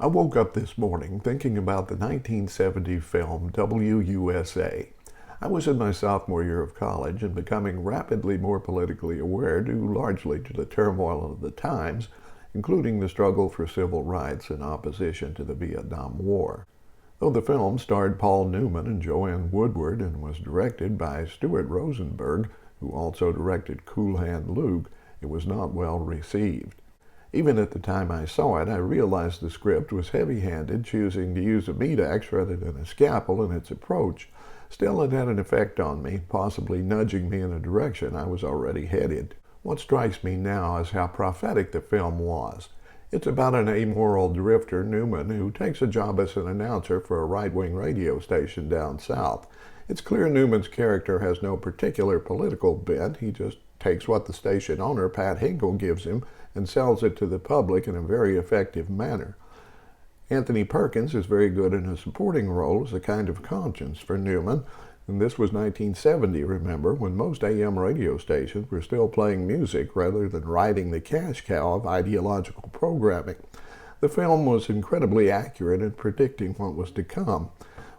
I woke up this morning thinking about the 1970 film WUSA. I was in my sophomore year of college and becoming rapidly more politically aware due largely to the turmoil of the times, including the struggle for civil rights in opposition to the Vietnam War. Though the film starred Paul Newman and Joanne Woodward and was directed by Stuart Rosenberg, who also directed Cool Hand Luke, it was not well received. Even at the time I saw it, I realized the script was heavy-handed, choosing to use a meat axe rather than a scalpel in its approach. Still, it had an effect on me, possibly nudging me in a direction I was already headed. What strikes me now is how prophetic the film was. It's about an amoral drifter, Newman, who takes a job as an announcer for a right-wing radio station down south. It's clear Newman's character has no particular political bent. He just takes what the station owner, Pat Hinkle, gives him and sells it to the public in a very effective manner. Anthony Perkins is very good in a supporting role as a kind of conscience for Newman, and this was 1970, remember, when most AM radio stations were still playing music rather than riding the cash cow of ideological programming. The film was incredibly accurate in predicting what was to come.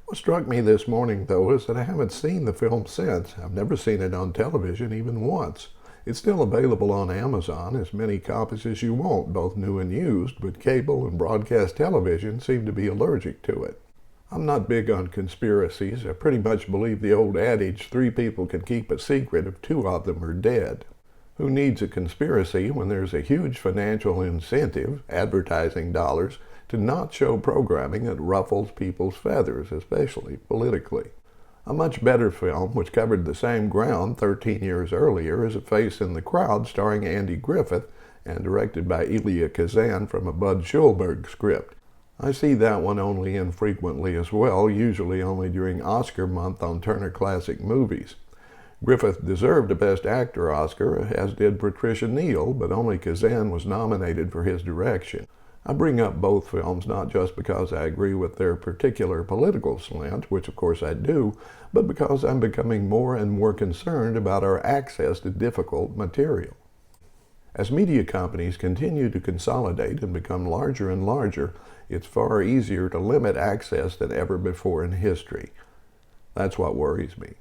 What struck me this morning, though, is that I haven't seen the film since. I've never seen it on television even once. It's still available on Amazon, as many copies as you want, both new and used, but cable and broadcast television seem to be allergic to it. I'm not big on conspiracies. I pretty much believe the old adage, 3 people can keep a secret if 2 of them are dead. Who needs a conspiracy when there's a huge financial incentive, advertising dollars, to not show programming that ruffles people's feathers, especially politically? A much better film, which covered the same ground 13 years earlier, is A Face in the Crowd, starring Andy Griffith and directed by Elia Kazan from a Bud Schulberg script. I see that one only infrequently as well, usually only during Oscar month on Turner Classic Movies. Griffith deserved a Best Actor Oscar, as did Patricia Neal, but only Kazan was nominated for his direction. I bring up both films not just because I agree with their particular political slant, which of course I do, but because I'm becoming more and more concerned about our access to difficult material. As media companies continue to consolidate and become larger and larger, it's far easier to limit access than ever before in history. That's what worries me.